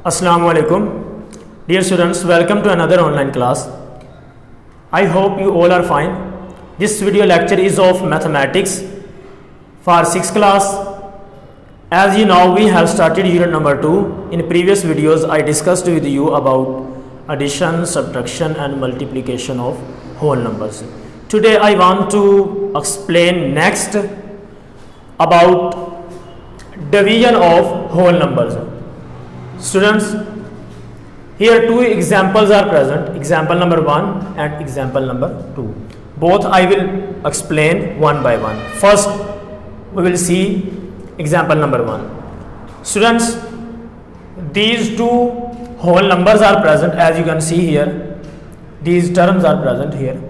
Assalamu alaikum. Dear students, welcome to another online class. I hope you all are fine. This video lecture is of mathematics for 6th class. As you know, we have started unit number 2. In previous videos, I discussed with you about addition, subtraction and multiplication of whole numbers. Today I want to explain next about division of whole numbers. Students, here two examples are present, example number 1 and example number 2. Both I will explain one by one. First, we will see example number 1. Students, these two whole numbers are present, as you can see here. These terms are present here.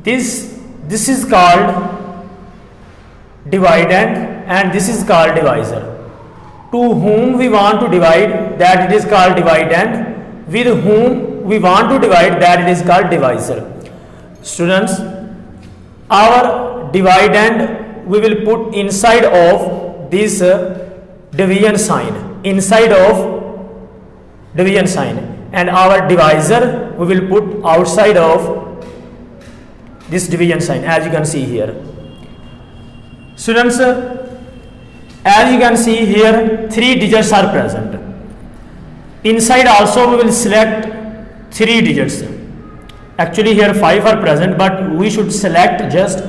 This is called dividend and this is called divisor. To whom we want to divide, that it is called dividend. With whom we want to divide, that it is called divisor. Students, our dividend we will put inside of this division sign, inside of division sign, and our divisor we will put outside of this division sign, as you can see here. Students, as you can see here, 3 digits are present. Inside also we will select 3 digits. Actually here 5 are present, but we should select just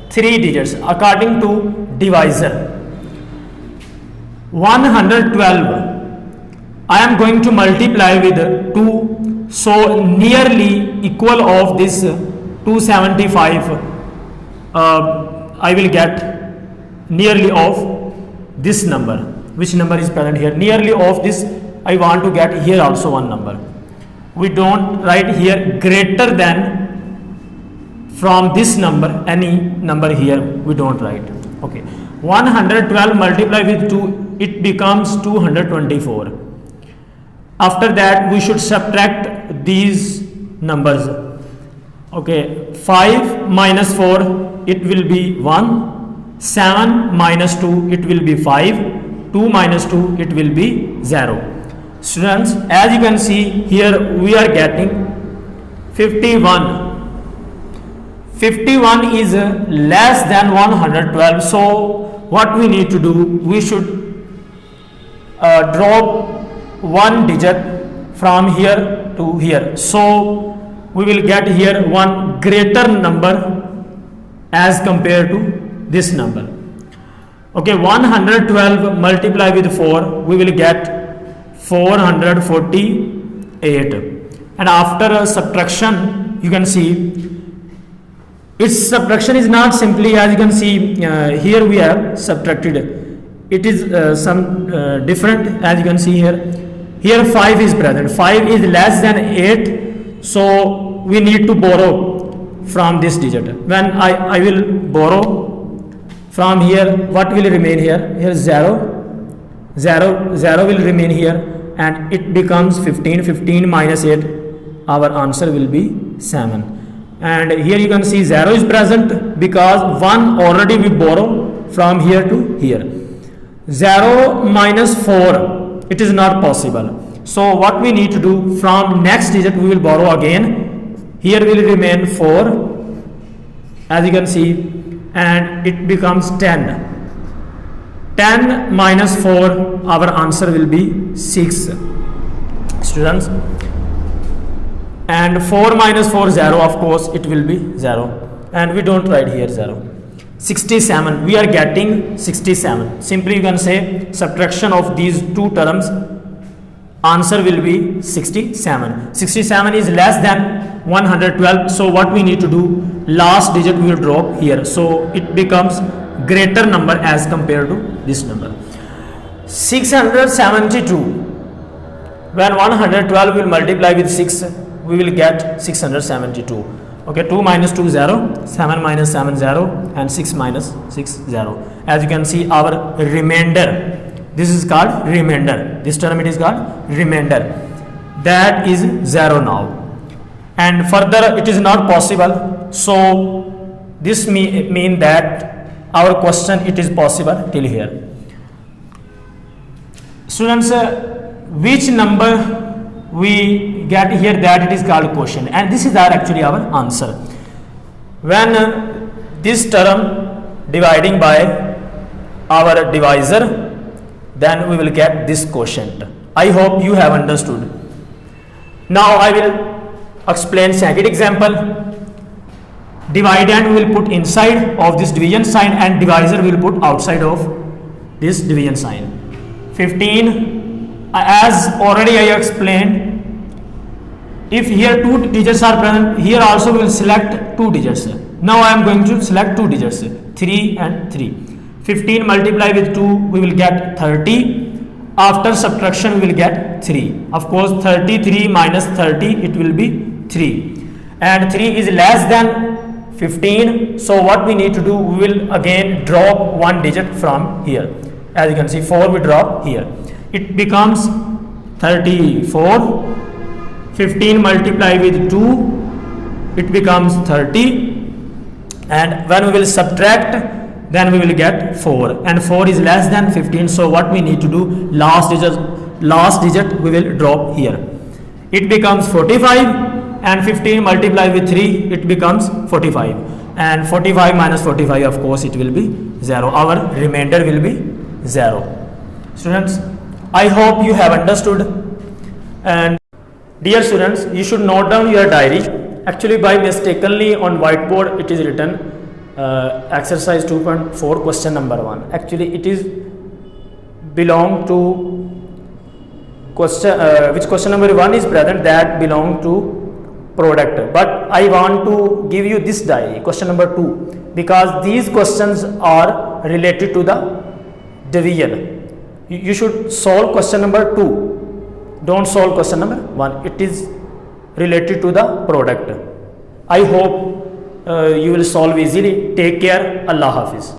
3 digits according to divisor. 112 I am going to multiply with 2, so nearly equal of this 275 I will get nearly of this number. Which number is present here? Nearly of this I want to get here also one number. We don't write here greater than from this number, any number here we don't write. Okay, 112 multiply with 2, it becomes 224. After that we should subtract these numbers. Okay, 5 minus 4 it will be 1, 7 minus 2 it will be 5, 2 minus 2 it will be 0. Students, as you can see here we are getting 51. 51 is less than 112, so what we need to do, we should drop one digit from here to here, so we will get here one greater number as compared to this number. Okay, 112 multiply with 4 we will get 448, and after subtraction you can see its subtraction is not simply, as you can see here we have subtracted, it is some different. As you can see here 5 is present, 5 is less than 8, so we need to borrow from this digit. When I will borrow from here, what will remain here? Here 0 will remain here, and it becomes 15. 15 minus 8, our answer will be 7. And here you can see 0 is present because 1 already we borrow from here to here. 0 minus 4, it is not possible. So what we need to do, from next digit we will borrow again. Here will remain 4, as you can see, and it becomes 10. 10 minus 4, our answer will be 6. Students, and 4 minus 4 0, of course it will be 0, and we don't write here 0. 67, we are getting 67. Simply you can say subtraction of these two terms, answer will be 67. 67 is less than 112, so what we need to do, last digit we will drop here, so it becomes greater number as compared to this number. 672, when 112 will multiply with 6, we will get 672. Okay, 2 minus 2 0, 7 minus 7 0, and 6 minus 6 0. As you can see, our remainder, this is called remainder, this term it is called remainder, that is 0 now, and further it is not possible, so this mean that our question it is possible till here. Students, which number we get here, that it is called quotient, and this is actually our answer. When this term dividing by our divisor, then we will get this quotient. I hope you have understood. Now I will explain second example. Dividend we will put inside of this division sign, and divisor we will put outside of this division sign. 15, as already I explained, if here two digits are present, here also we will select two digits. Now I am going to select two digits, 3 and 3. 15 multiply with 2, we will get 30. After subtraction we will get 3. Of course 33 minus 30, it will be 3. And 3 is less than 15. So what we need to do, we will again drop one digit from here. As you can see, 4 we drop here. It becomes 34. 15 multiply with 2, it becomes 30. And when we will subtract, then we will get 4, and 4 is less than 15. So what we need to do, last digit we will drop here. It becomes 45, and 15 multiply with 3, it becomes 45, and 45 minus 45, of course it will be 0. Our remainder will be 0. Students, I hope you have understood. And dear students, you should note down your diary. Actually, by mistakenly on whiteboard it is written exercise 2.4 question number 1. Actually it is belong to question, which question number 1 is present, that belong to product. But I want to give you this diary, question number 2, because these questions are related to the division. You should solve question number 2. Don't solve question number 1. It is related to the product. I hope you will solve easily. Take care. Allah Hafiz.